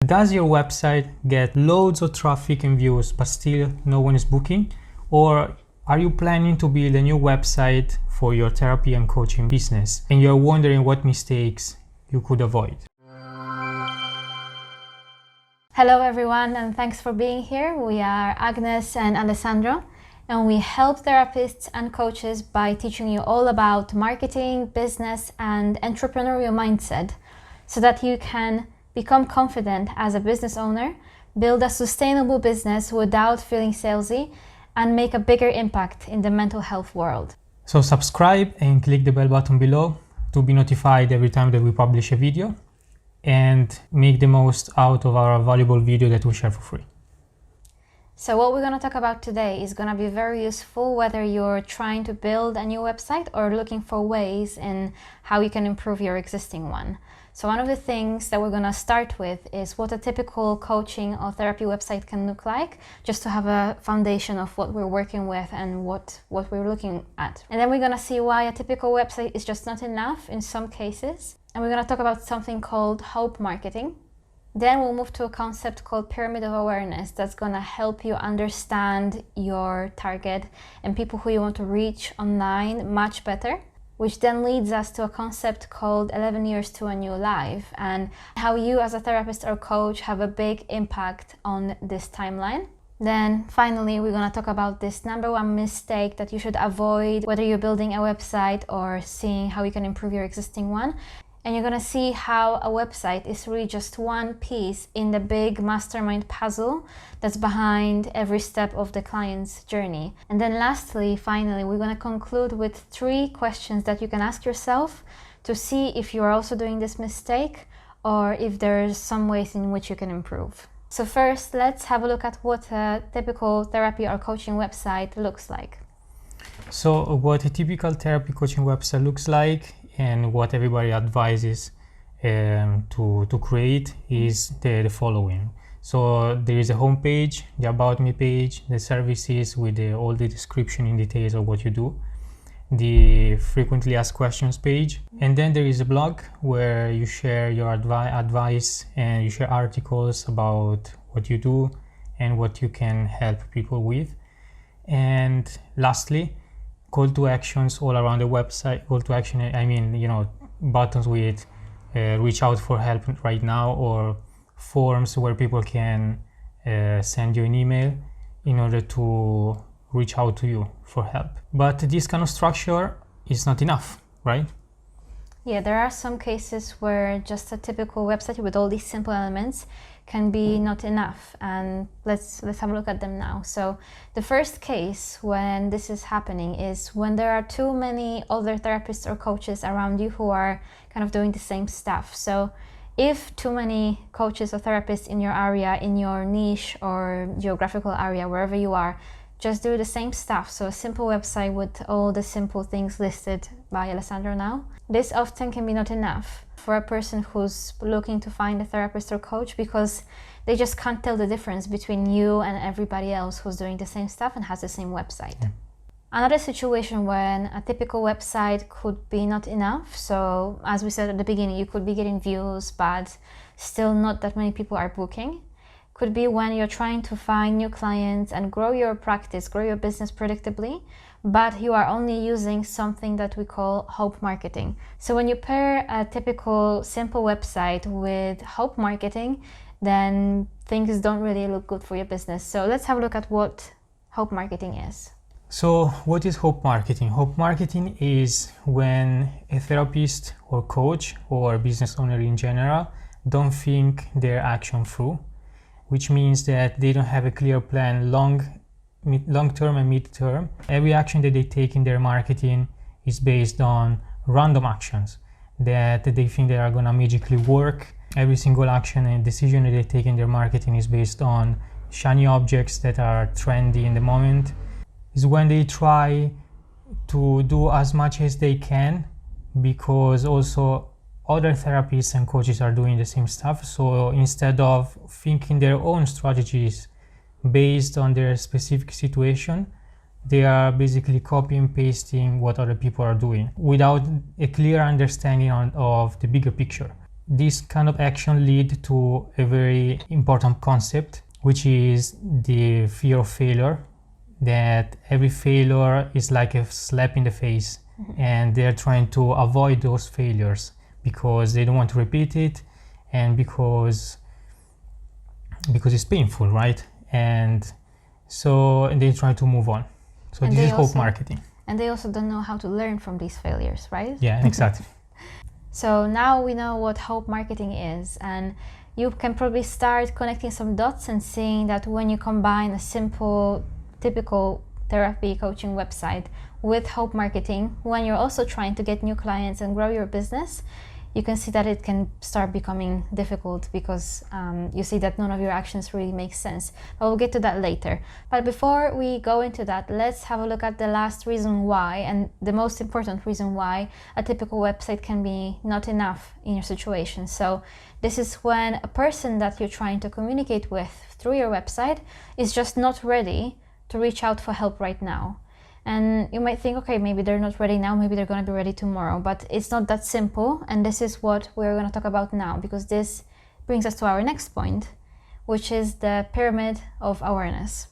Does your website get loads of traffic and views, but still no one is booking? Or are you planning to build a new website for your therapy and coaching business, and you're wondering what mistakes you could avoid? Hello everyone, and thanks for being here. We are Agnes and Alessandro, and we help therapists and coaches by teaching you all about marketing, business, and entrepreneurial mindset so that you can become confident as a business owner, build a sustainable business without feeling salesy, and make a bigger impact in the mental health world. So subscribe and click the bell button below to be notified every time that we publish a video, and make the most out of our valuable video that we share for free. So what we're going to talk about today is going to be very useful whether you're trying to build a new website or looking for ways in how you can improve your existing one. So one of the things that we're going to start with is what a typical coaching or therapy website can look like, just to have a foundation of what we're working with and what we're looking at. And then we're going to see why a typical website is just not enough in some cases. And we're going to talk about something called hope marketing. Then we'll move to a concept called pyramid of awareness that's going to help you understand your target and people who you want to reach online much better, which then leads us to a concept called 11 years to a new life and how you as a therapist or coach have a big impact on this timeline. Then finally, we're going to talk about this number one mistake that you should avoid whether you're building a website or seeing how you can improve your existing one. And you're going to see how a website is really just one piece in the big mastermind puzzle that's behind every step of the client's journey. And then lastly, finally, we're going to conclude with 3 questions that you can ask yourself to see if you are also doing this mistake or if there's some ways in which you can improve. So first, let's have a look at what a typical therapy or coaching website looks like. So what a typical therapy coaching website looks like and what everybody advises to create is the following. So there is a home page, the about me page, the services with all the description in details of what you do, the frequently asked questions page, and then there is a blog where you share your advice and you share articles about what you do and what you can help people with. And lastly, call to actions all around the website. Call to action, I mean, buttons with reach out for help right now, or forms where people can send you an email in order to reach out to you for help. But this kind of structure is not enough, right? Yeah, there are some cases where just a typical website with all these simple elements can be not enough, and let's have a look at them now. So the first case when this is happening is when there are too many other therapists or coaches around you who are kind of doing the same stuff. So if too many coaches or therapists in your area, in your niche or geographical area, wherever you are, just do the same stuff, so a simple website with all the simple things listed by Alessandro now, this often can be not enough for a person who's looking to find a therapist or coach, because they just can't tell the difference between you and everybody else who's doing the same stuff and has the same website. Yeah. Another situation when a typical website could be not enough, so as we said at the beginning, you could be getting views but still not that many people are booking, could be when you're trying to find new clients and grow your practice, grow your business predictably, but you are only using something that we call hope marketing. So when you pair a typical simple website with hope marketing, then things don't really look good for your business. So let's have a look at what hope marketing is. So what is hope marketing? Hope marketing is when a therapist or coach or business owner in general don't think their action through, which means that they don't have a clear plan long-term and mid-term. Every action that they take in their marketing is based on random actions that they think they are going to magically work. Every single action and decision that they take in their marketing is based on shiny objects that are trendy in the moment. Is when they try to do as much as they can, because also other therapists and coaches are doing the same stuff. So instead of thinking their own strategies based on their specific situation, they are basically copy and pasting what other people are doing without a clear understanding of the bigger picture. this kind of action lead to a very important concept, which is the fear of failure, that every failure is like a slap in the face, and they're trying to avoid those failures because they don't want to repeat it, and because it's painful, right? And so they try to move on. So And this they is hope also- marketing. And they also don't know how to learn from these failures, right? Yeah, exactly. So now we know what hope marketing is, and you can probably start connecting some dots and seeing that when you combine a simple, typical therapy coaching website with hope marketing, when you're also trying to get new clients and grow your business, you can see that it can start becoming difficult because you see that none of your actions really make sense. But we'll get to that later. But before we go into that, let's have a look at the last reason why, and the most important reason why a typical website can be not enough in your situation. So this is when a person that you're trying to communicate with through your website is just not ready to reach out for help right now. And you might think, okay, maybe they're not ready now, maybe they're going to be ready tomorrow, but it's not that simple. And this is what we're going to talk about now, because this brings us to our next point, which is the pyramid of awareness.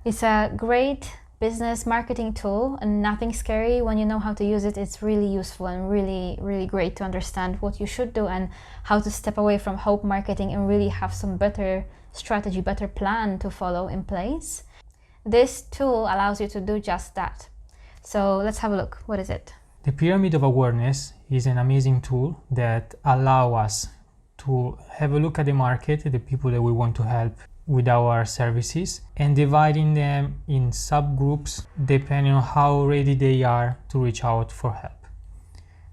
It's a great business marketing tool and nothing scary. When you know how to use it, it's really useful and really, really great to understand what you should do and how to step away from hope marketing and really have some better strategy, better plan to follow in place. This tool allows you to do just that. So let's have a look. What is it? The pyramid of awareness is an amazing tool that allows us to have a look at the market, the people that we want to help with our services, and dividing them in subgroups depending on how ready they are to reach out for help.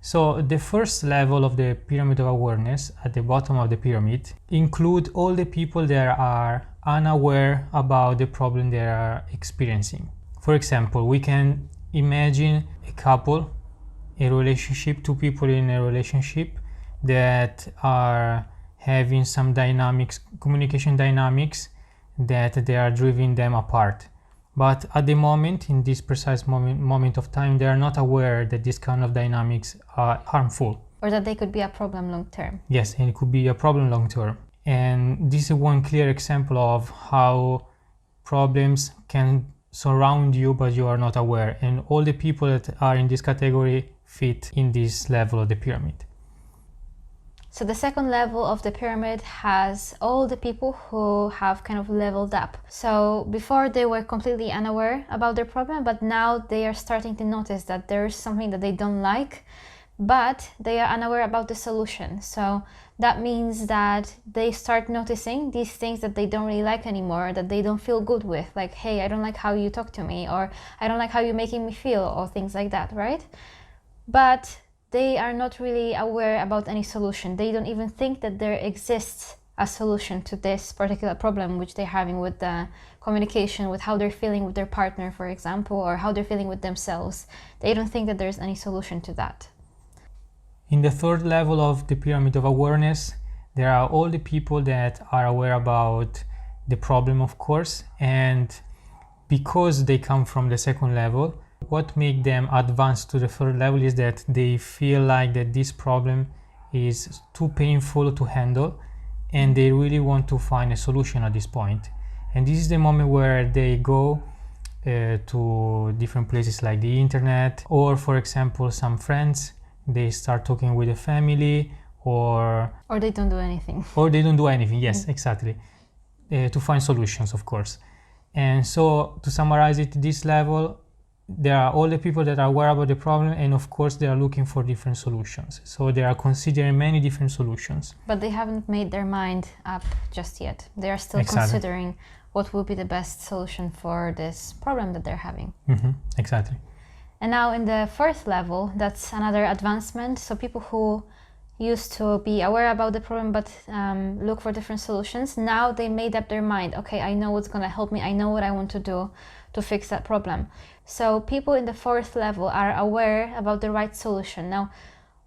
So the first level of the pyramid of awareness, at the bottom of the pyramid, include all the people that are unaware about the problem they are experiencing. For example, we can imagine a couple, a relationship, two people in a relationship that are having some dynamics, communication dynamics, that they are driving them apart. But at the moment, in this precise moment of time, they are not aware that this kind of dynamics are harmful. Or that they could be a problem long term. Yes, and it could be a problem long term. And this is one clear example of how problems can surround you, but you are not aware. And all the people that are in this category fit in this level of the pyramid. So the second level of the pyramid has all the people who have kind of leveled up. So before they were completely unaware about their problem, but now they are starting to notice that there is something that they don't like, but they are unaware about the solution. So that means that they start noticing these things that they don't really like anymore, that they don't feel good with, like, hey, I don't like how you talk to me, or I don't like how you're making me feel, or things like that, right? But they are not really aware about any solution. They don't even think that there exists a solution to this particular problem which they're having with the communication, with how they're feeling with their partner, for example, or how they're feeling with themselves. They don't think that there's any solution to that. In the third level of the pyramid of awareness, there are all the people that are aware about the problem, of course, and because they come from the second level, what makes them advance to the third level is that they feel like that this problem is too painful to handle, and they really want to find a solution at this point. And this is the moment where they go to different places like the internet, or for example some friends, they start talking with the family, or they don't do anything. Or they don't do anything, yes, exactly, to find solutions, of course. And so to summarize it, this level, there are all the people that are aware about the problem, and of course they are looking for different solutions. So they are considering many different solutions. But they haven't made their mind up just yet. They are still Exactly. considering what will be the best solution for this problem that they're having. Exactly. And now in the fourth level, that's another advancement. So people who used to be aware about the problem but look for different solutions, now they made up their mind. Okay, I know what's going to help me. I know what I want to do to fix that problem. So people in the fourth level are aware about the right solution. Now,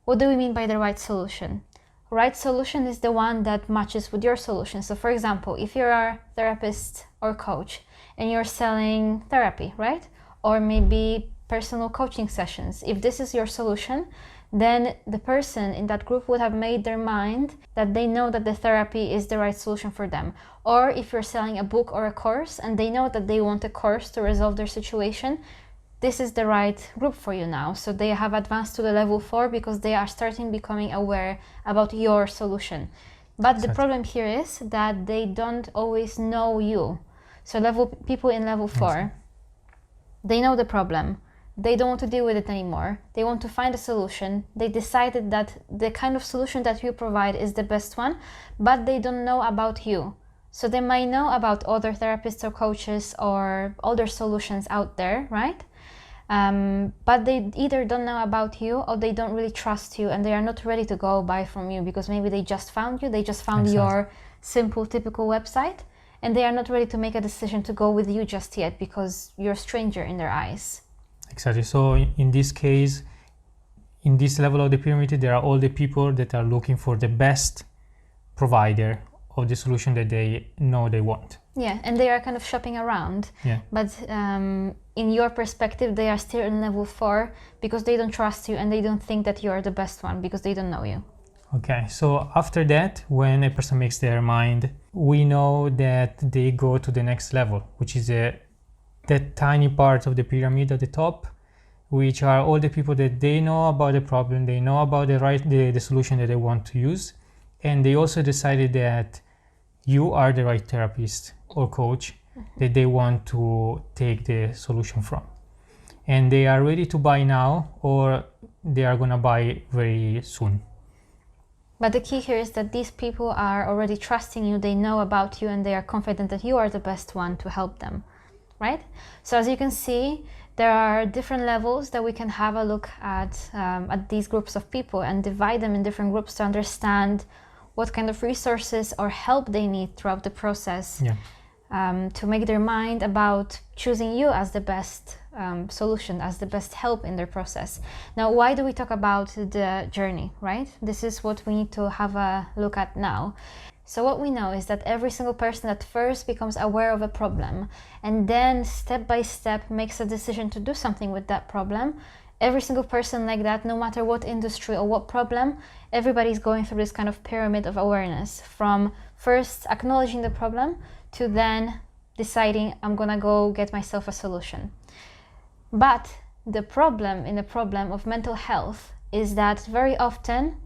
what do we mean by the right solution? Right solution is the one that matches with your solution. So for example, if you're a therapist or coach and you're selling therapy, right? Or maybe personal coaching sessions. If this is your solution, then the person in that group would have made their mind that they know that the therapy is the right solution for them. Or if you're selling a book or a course and they know that they want a course to resolve their situation, this is the right group for you now. So they have advanced to the level 4 because they are starting becoming aware about your solution. But the problem here is that they don't always know you. So people in level 4, they know the problem. They don't want to deal with it anymore. They want to find a solution. They decided that the kind of solution that you provide is the best one, but they don't know about you. So they might know about other therapists or coaches or other solutions out there, right? But they either don't know about you or they don't really trust you and they are not ready to go buy from you because maybe they just found you, they just found your simple, typical website, and they are not ready to make a decision to go with you just yet because you're a stranger in their eyes. Exactly. So in this case, in this level of the pyramid, there are all the people that are looking for the best provider of the solution that they know they want. Yeah, and they are kind of shopping around. Yeah. But in your perspective, they are still in level 4 because they don't trust you and they don't think that you're the best one because they don't know you. Okay, so after that, when a person makes their mind, we know that they go to the next level, which is that tiny part of the pyramid at the top, which are all the people that they know about the problem, they know about the solution that they want to use, and they also decided that you are the right therapist or coach that they want to take the solution from. And they are ready to buy now, or they are gonna buy very soon. But the key here is that these people are already trusting you, they know about you, and they are confident that you are the best one to help them, right? So as you can see, there are different levels that we can have a look at these groups of people and divide them in different groups to understand what kind of resources or help they need throughout the process. Yeah. To make their mind about choosing you as the best solution, as the best help in their process. Now, why do we talk about the journey, right? This is what we need to have a look at now. So what we know is that every single person at first becomes aware of a problem and then step by step makes a decision to do something with that problem. Every single person like that, no matter what industry or what problem, everybody's going through this kind of pyramid of awareness, from first acknowledging the problem to then deciding I'm gonna go get myself a solution. But the problem of mental health is that very often,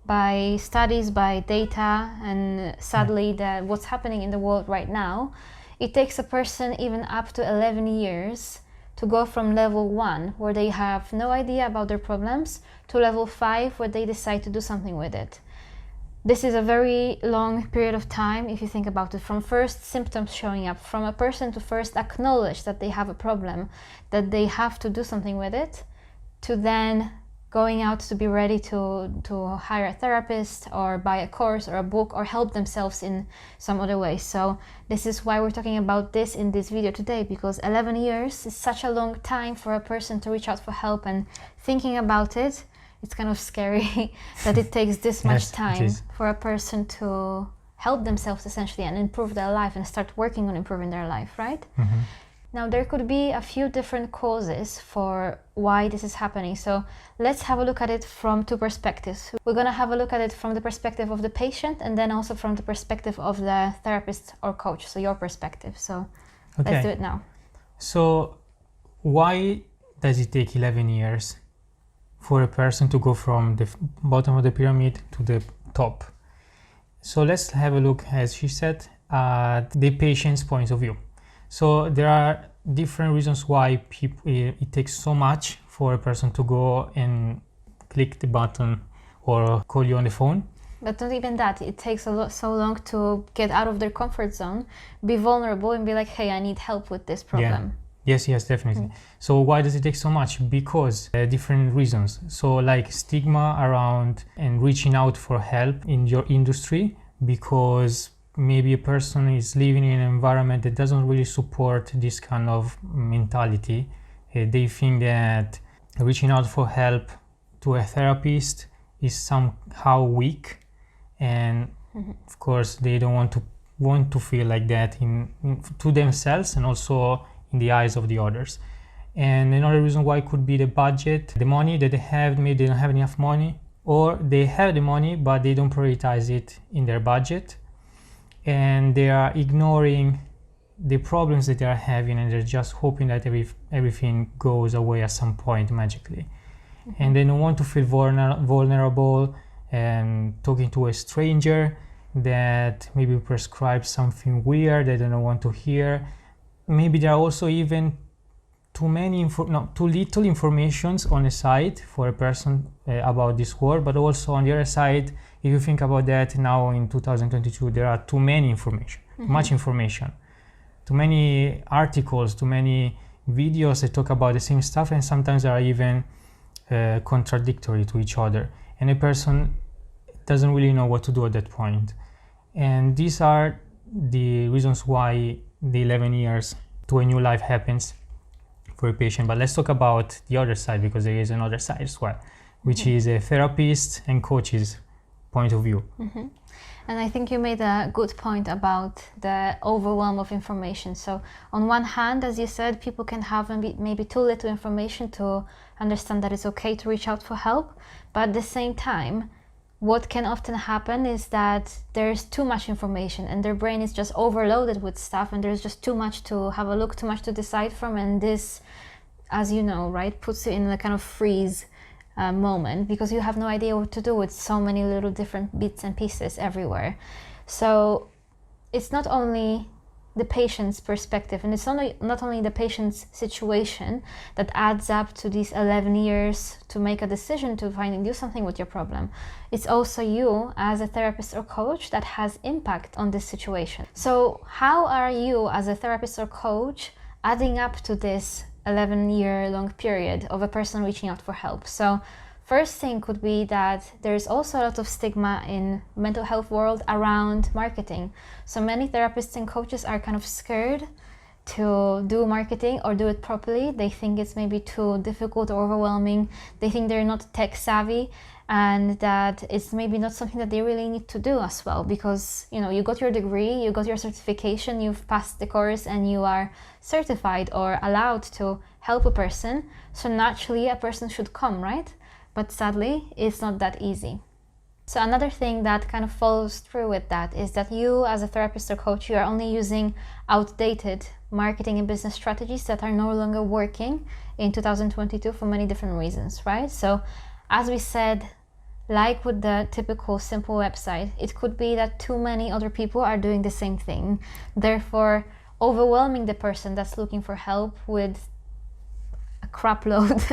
by studies, by data, and sadly what's happening in the world right now, it takes a person even up to 11 years to go from level 1, where they have no idea about their problems, to level 5, where they decide to do something with it. This is a very long period of time if you think about it, from first symptoms showing up, from a person to first acknowledge that they have a problem, that they have to do something with it, to then going out to be ready to hire a therapist or buy a course or a book or help themselves in some other way. So this is why we're talking about this in this video today, because 11 years is such a long time for a person to reach out for help, and thinking about it, it's kind of scary that it takes this much time for a person to help themselves essentially and improve their life and start working on improving their life, right? Mm-hmm. Now, there could be a few different causes for why this is happening. So let's have a look at it from two perspectives. We're going to have a look at it from the perspective of the patient and then also from the perspective of the therapist or coach, so your perspective. So let's do it now. So why does it take 11 years for a person to go from the bottom of the pyramid to the top? So let's have a look, as she said, at the patient's point of view. So there are different reasons why it takes so much for a person to go and click the button or call you on the phone. But not even that, it takes so long to get out of their comfort zone, be vulnerable and be like, hey, I need help with this problem. Yeah. Yes, definitely. So why does it take so much? Because different reasons. So like stigma around and reaching out for help in your industry, because maybe a person is living in an environment that doesn't really support this kind of mentality. They think that reaching out for help to a therapist is somehow weak, and of course they don't want to feel like that to themselves and also in the eyes of the others. And another reason why could be the budget, the money that they have, maybe they don't have enough money, or they have the money but they don't prioritize it in their budget, and they are ignoring the problems that they are having, and they're just hoping that everything goes away at some point magically. And they don't want to feel vulnerable and talking to a stranger that maybe prescribes something weird that they don't want to hear. Maybe there are also even too little informations on the site for a person about this world, but also on the other side, if you think about that, now in 2022 there are too many information, much information, too many articles, too many videos that talk about the same stuff, and sometimes they are even contradictory to each other, and a person doesn't really know what to do at that point. And these are the reasons why the 11 years to a new life happens for a patient. But let's talk about the other side, because there is another side as well, which is a therapist and coach's point of view. And I think you made a good point about the overwhelm of information. So on one hand, as you said, people can have maybe too little information to understand that it's okay to reach out for help. But at the same time, what can often happen is that there's too much information and their brain is just overloaded with stuff, and there's just too much to have a look, too much to decide from. And this, as you know, right, puts you in a kind of freeze moment, because you have no idea what to do with so many little different bits and pieces everywhere. So it's not only the patient's perspective, and it's not only the patient's situation that adds up to these 11 years to make a decision to do something with your problem. It's also you as a therapist or coach that has impact on this situation. So how are you as a therapist or coach adding up to this 11-year-long period of a person reaching out for help? So first thing could be that there's also a lot of stigma in mental health world around marketing. So many therapists and coaches are kind of scared to do marketing or do it properly. They think it's maybe too difficult or overwhelming. They think they're not tech savvy, and that it's maybe not something that they really need to do as well, because you got your degree, you got your certification, you've passed the course, and you are certified or allowed to help a person. So naturally a person should come, right? But sadly, it's not that easy. So another thing that kind of follows through with that is that you as a therapist or coach, you are only using outdated marketing and business strategies that are no longer working in 2022 for many different reasons, right? So as we said, like with the typical simple website, it could be that too many other people are doing the same thing, therefore overwhelming the person that's looking for help with a crap load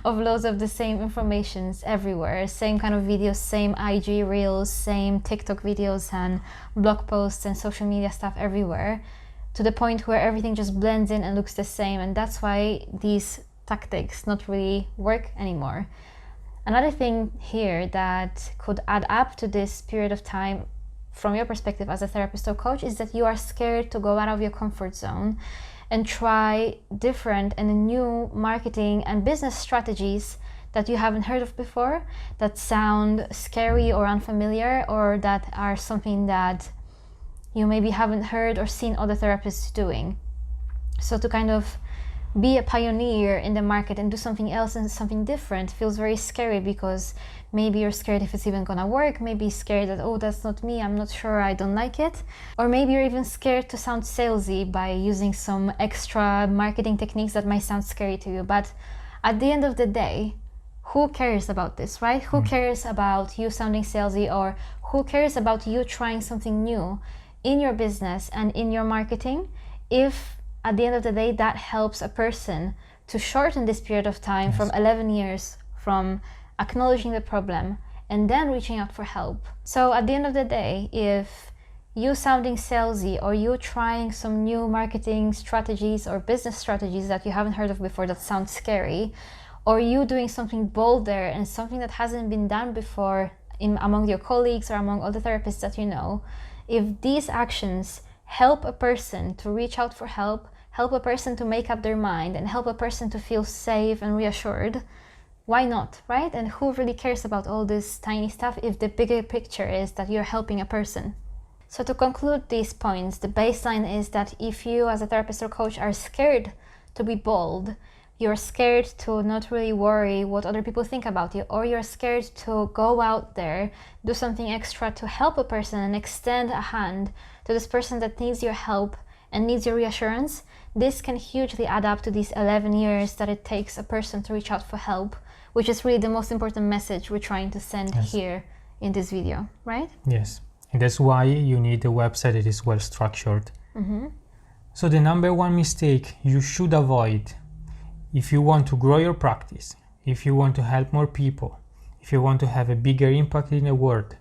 of loads of the same informations everywhere, same kind of videos, same IG reels, same TikTok videos and blog posts and social media stuff everywhere, to the point where everything just blends in and looks the same. And that's why these tactics not really work anymore. Another thing here that could add up to this period of time from your perspective as a therapist or coach is that you are scared to go out of your comfort zone and try different and new marketing and business strategies that you haven't heard of before, that sound scary or unfamiliar, or that are something that you maybe haven't heard or seen other therapists doing. So to kind of be a pioneer in the market and do something else and something different feels very scary, because maybe you're scared if it's even gonna work, maybe scared that, oh, that's not me, I'm not sure, I don't like it. Or maybe you're even scared to sound salesy by using some extra marketing techniques that might sound scary to you. But at the end of the day, who cares about this, right? Who cares about you sounding salesy, or who cares about you trying something new in your business and in your marketing, if at the end of the day that helps a person to shorten this period of time from 11 years from acknowledging the problem and then reaching out for help. So at the end of the day, if you sounding salesy, or you trying some new marketing strategies or business strategies that you haven't heard of before that sound scary, or you doing something bolder and something that hasn't been done before among your colleagues or among other therapists that you know, if these actions help a person to reach out for help, help a person to make up their mind, and help a person to feel safe and reassured, why not, right? And who really cares about all this tiny stuff if the bigger picture is that you're helping a person? So to conclude these points, the baseline is that if you as a therapist or coach are scared to be bold, you're scared to not really worry what other people think about you, or you're scared to go out there, do something extra to help a person and extend a hand to this person that needs your help and needs your reassurance, this can hugely add up to these 11 years that it takes a person to reach out for help, which is really the most important message we're trying to send here in this video, right? Yes, and that's why you need a website that is well structured. So the number one mistake you should avoid if you want to grow your practice, if you want to help more people, if you want to have a bigger impact in the world,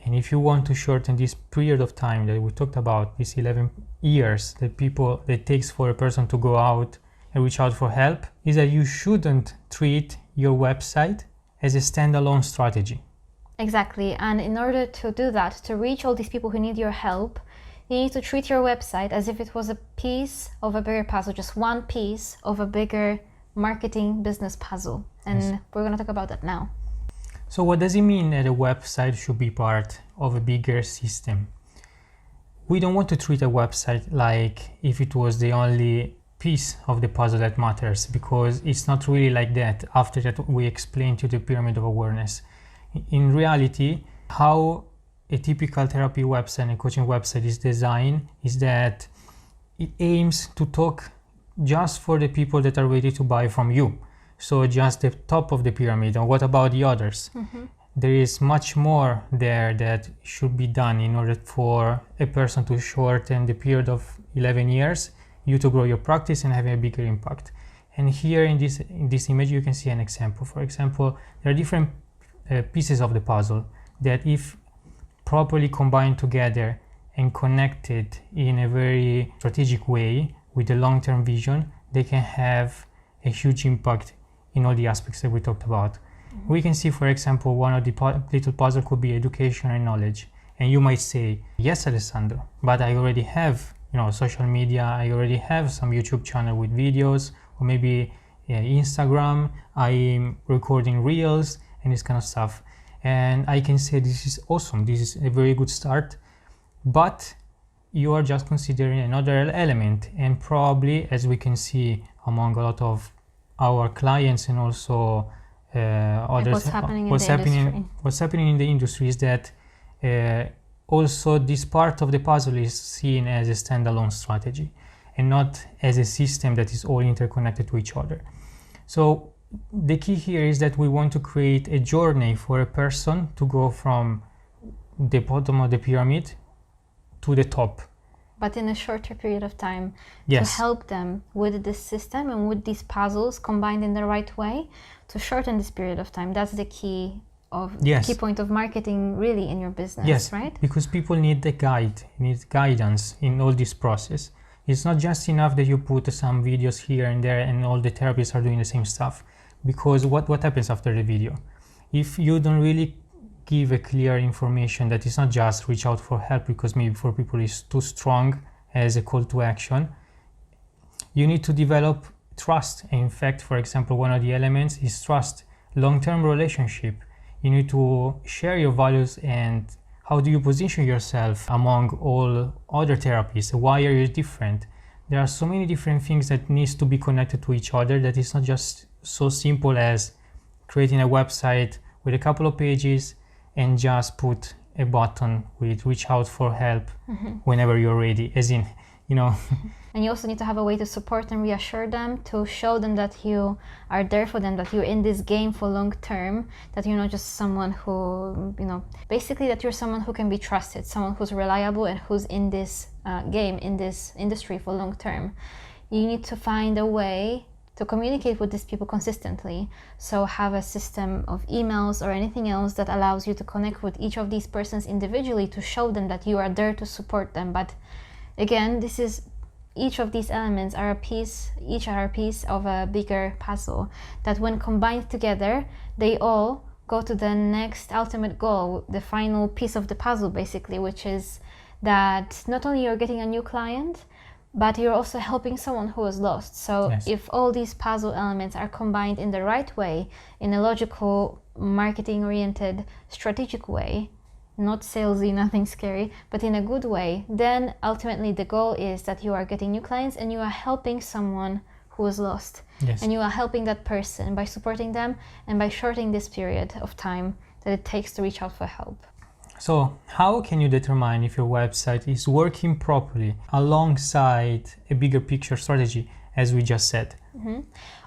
and if you want to shorten this period of time that we talked about, these 11 years that it takes for a person to go out and reach out for help, is that you shouldn't treat your website as a standalone strategy. Exactly, and in order to do that, to reach all these people who need your help, you need to treat your website as if it was a piece of a bigger puzzle, just one piece of a bigger marketing business puzzle. And we're going to talk about that now. So what does it mean that a website should be part of a bigger system? We don't want to treat a website like if it was the only piece of the puzzle that matters, because it's not really like that. After that, we explained to the pyramid of awareness. In reality, how a typical therapy website and a coaching website is designed is that it aims to talk just for the people that are ready to buy from you. So just the top of the pyramid, and what about the others? There is much more there that should be done in order for a person to shorten the period of 11 years, you to grow your practice and have a bigger impact. And here in this image, you can see an example. For example, there are different pieces of the puzzle that, if properly combined together and connected in a very strategic way with a long-term vision, they can have a huge impact in all the aspects that we talked about. We can see, for example, one of the little puzzle could be education and knowledge. And you might say, yes, Alessandro, but I already have, social media. I already have some YouTube channel with videos, or maybe Instagram. I'm recording reels and this kind of stuff. And I can say this is awesome. This is a very good start, but you are just considering another element. And probably, as we can see among a lot of our clients and also others, what's happening in the industry is that also this part of the puzzle is seen as a standalone strategy and not as a system that is all interconnected to each other. So the key here is that we want to create a journey for a person to go from the bottom of the pyramid to the top, but in a shorter period of time. Yes. To help them with this system and with these puzzles combined in the right way to shorten this period of time. That's the key point of marketing really in your business, right? Because people need need guidance in all this process. It's not just enough that you put some videos here and there and all the therapists are doing the same stuff. Because what happens after the video? If you don't really give a clear information that is not just reach out for help, because maybe for people it's too strong as a call to action, you need to develop trust. In fact, for example, one of the elements is trust, long-term relationship. You need to share your values and how do you position yourself among all other therapists. Why are you different? There are so many different things that needs to be connected to each other that it's not just so simple as creating a website with a couple of pages and just put a button with reach out for help whenever you're ready, as in, And you also need to have a way to support and reassure them, to show them that you are there for them, that you're in this game for long term, that you're not just someone who, basically that you're someone who can be trusted, someone who's reliable and who's in this game, in this industry for long term. You need to find a way to communicate with these people consistently. So have a system of emails or anything else that allows you to connect with each of these persons individually to show them that you are there to support them. But again, each of these elements are a piece of a bigger puzzle that when combined together, they all go to the next ultimate goal, the final piece of the puzzle basically, which is that not only you're getting a new client, but you're also helping someone who is lost. So Yes. If all these puzzle elements are combined in the right way, in a logical, marketing-oriented, strategic way, not salesy, nothing scary, but in a good way, then ultimately the goal is that you are getting new clients and you are helping someone who was lost. Yes. And you are helping that person by supporting them and by shortening this period of time that it takes to reach out for help. So how can you determine if your website is working properly alongside a bigger picture strategy, as we just said?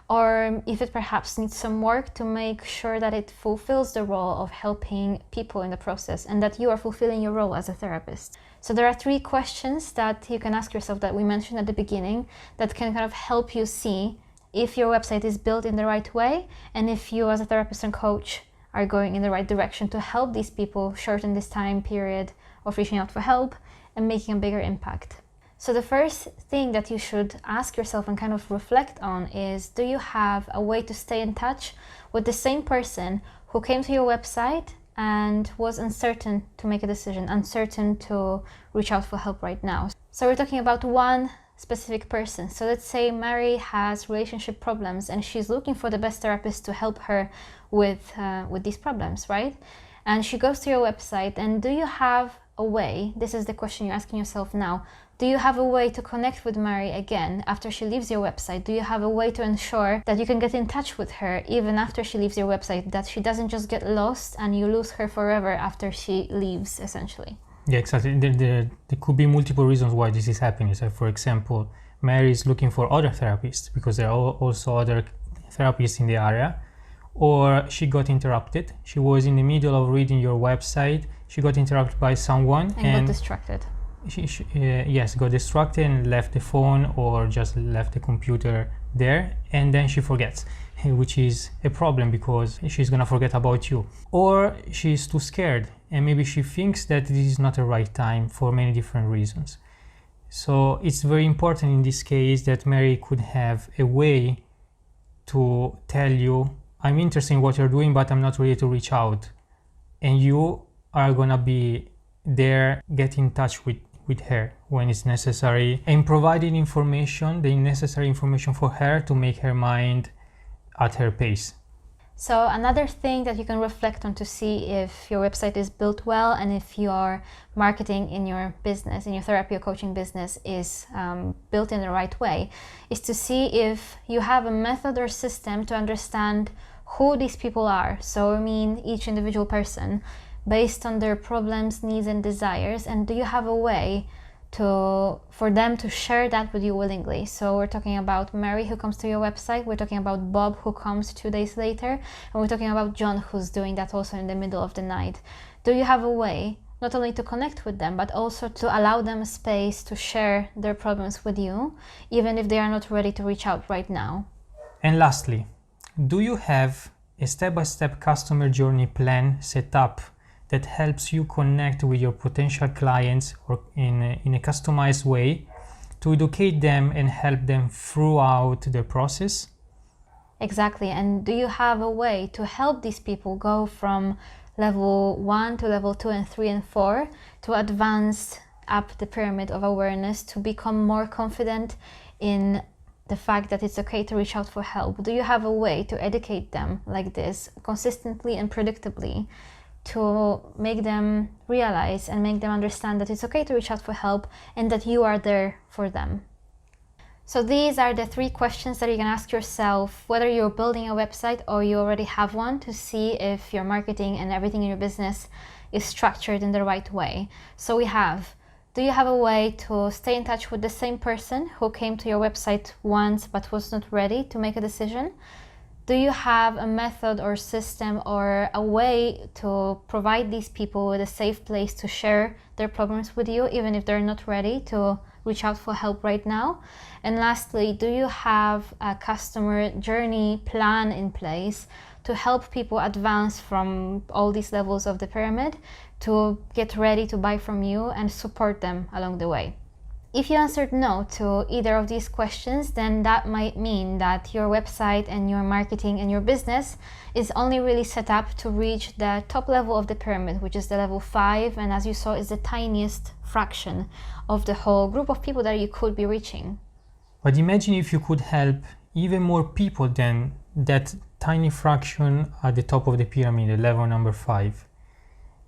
Or if it perhaps needs some work to make sure that it fulfills the role of helping people in the process and that you are fulfilling your role as a therapist. So there are 3 questions that you can ask yourself that we mentioned at the beginning that can kind of help you see if your website is built in the right way and if you as a therapist and coach are going in the right direction to help these people shorten this time period of reaching out for help and making a bigger impact. So the first thing that you should ask yourself and kind of reflect on is, do you have a way to stay in touch with the same person who came to your website and was uncertain to make a decision, uncertain to reach out for help right now? So we're talking about one specific person. So let's say Mary has relationship problems and she's looking for the best therapist to help her with these problems, right? And she goes to your website, and do you have a way, this is the question you're asking yourself now, do you have a way to connect with Mary again after she leaves your website? Do you have a way to ensure that you can get in touch with her even after she leaves your website, that she doesn't just get lost and you lose her forever after she leaves, essentially? Yeah, exactly. There could be multiple reasons why this is happening. So, for example, Mary is looking for other therapists because there are also other therapists in the area, or she got interrupted. She was in the middle of reading your website. She got interrupted by someone and got distracted. Yes, got distracted and left the phone or just left the computer there, and then she forgets, which is a problem because she's gonna forget about you. Or she's too scared and maybe she thinks that this is not the right time for many different reasons. So it's very important in this case that Mary could have a way to tell you, I'm interested in what you're doing, but I'm not ready to reach out. And you are gonna be there, get in touch with her when it's necessary, and providing information, the necessary information for her to make her mind at her pace. So another thing that you can reflect on to see if your website is built well and if your marketing in your business, in your therapy or coaching business is built in the right way, is to see if you have a method or system to understand who these people are. So I mean each individual person based on their problems, needs and desires, and do you have a way for them to share that with you willingly? So we're talking about Mary who comes to your website, we're talking about Bob who comes 2 days later, and we're talking about John who's doing that also in the middle of the night. Do you have a way not only to connect with them but also to allow them a space to share their problems with you, even if they are not ready to reach out right now? And lastly, do you have a step-by-step customer journey plan set up that helps you connect with your potential clients or in a customized way to educate them and help them throughout the process? Exactly. And do you have a way to help these people go from level 1 to level 2 and 3 and 4 to advance up the pyramid of awareness, to become more confident in the fact that it's okay to reach out for help? Do you have a way to educate them like this consistently and predictably, to make them realize and make them understand that it's okay to reach out for help and that you are there for them? So these are the 3 questions that you can ask yourself, whether you're building a website or you already have one, to see if your marketing and everything in your business is structured in the right way. So we have, do you have a way to stay in touch with the same person who came to your website once but was not ready to make a decision? Do you have a method or system or a way to provide these people with a safe place to share their problems with you, even if they're not ready to reach out for help right now? And lastly, do you have a customer journey plan in place to help people advance from all these levels of the pyramid to get ready to buy from you and support them along the way? If you answered no to either of these questions, then that might mean that your website and your marketing and your business is only really set up to reach the top level of the pyramid, which is the level 5, and as you saw, is the tiniest fraction of the whole group of people that you could be reaching. But imagine if you could help even more people than that tiny fraction at the top of the pyramid, the level number 5.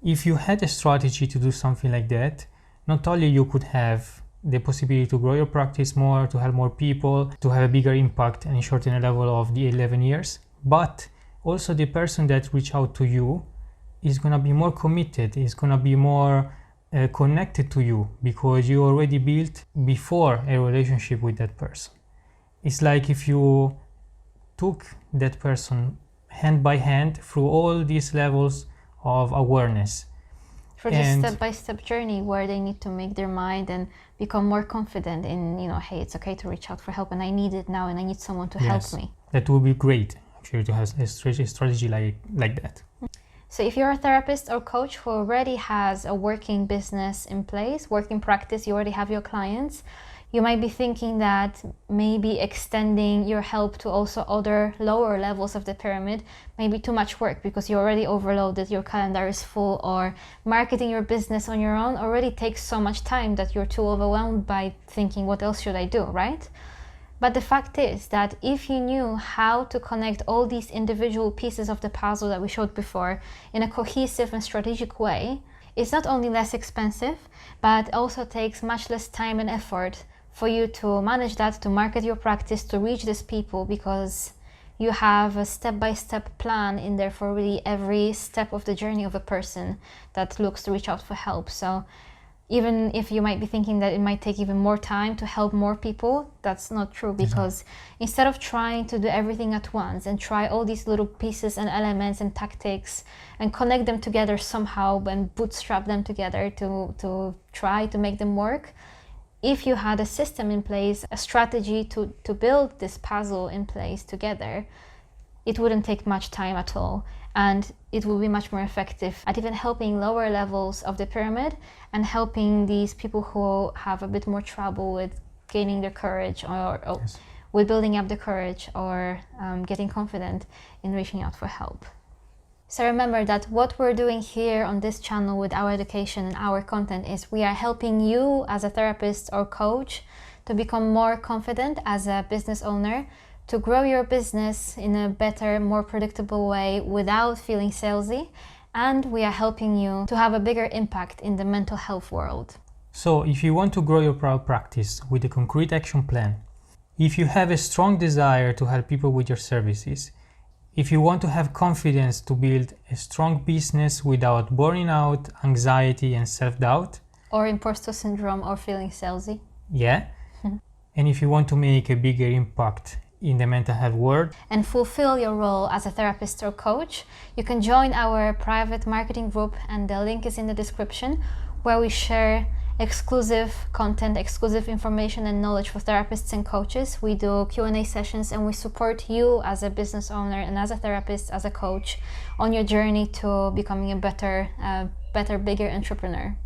If you had a strategy to do something like that, not only you could have the possibility to grow your practice more, to help more people, to have a bigger impact and shorten the level of the 11 years. But also the person that reach out to you is going to be more committed, is going to be more connected to you, because you already built before a relationship with that person. It's like if you took that person hand by hand through all these levels of awareness. For this step-by-step journey where they need to make their mind and become more confident in, hey, it's okay to reach out for help and I need it now and I need someone to help me. That would be great, actually, to have a strategy like that. So if you're a therapist or coach who already has a working business in place, working practice, you already have your clients, you might be thinking that maybe extending your help to also other lower levels of the pyramid may be too much work because you're already overloaded, your calendar is full, or marketing your business on your own already takes so much time that you're too overwhelmed by thinking, what else should I do, right? But the fact is that if you knew how to connect all these individual pieces of the puzzle that we showed before in a cohesive and strategic way, it's not only less expensive, but also takes much less time and effort for you to manage that, to market your practice, to reach these people, because you have a step-by-step plan in there for really every step of the journey of a person that looks to reach out for help. So even if you might be thinking that it might take even more time to help more people, that's not true, because instead of trying to do everything at once and try all these little pieces and elements and tactics and connect them together somehow and bootstrap them together to try to make them work, if you had a system in place, a strategy to build this puzzle in place together, it wouldn't take much time at all. And it will be much more effective at even helping lower levels of the pyramid and helping these people who have a bit more trouble with gaining their courage or with building up the courage or getting confident in reaching out for help. So remember that what we're doing here on this channel with our education and our content is we are helping you as a therapist or coach to become more confident as a business owner, to grow your business in a better, more predictable way without feeling salesy, and we are helping you to have a bigger impact in the mental health world. So if you want to grow your practice with a concrete action plan, if you have a strong desire to help people with your services, if you want to have confidence to build a strong business without burning out, anxiety and self-doubt, or imposter syndrome or feeling salesy, and if you want to make a bigger impact in the mental health world and fulfill your role as a therapist or coach, you can join our private marketing group, and the link is in the description, where we share exclusive content, exclusive information and knowledge for therapists and coaches. We do Q&A sessions and we support you as a business owner and as a therapist, as a coach on your journey to becoming a better, bigger entrepreneur.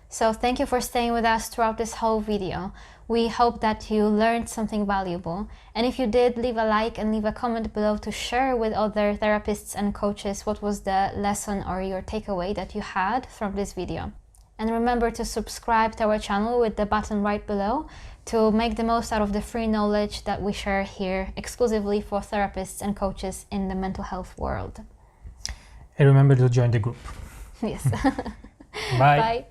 So thank you for staying with us throughout this whole video. We hope that you learned something valuable. And if you did, leave a like and leave a comment below to share with other therapists and coaches what was the lesson or your takeaway that you had from this video. And remember to subscribe to our channel with the button right below to make the most out of the free knowledge that we share here exclusively for therapists and coaches in the mental health world. And remember to join the group. Yes. Bye. Bye.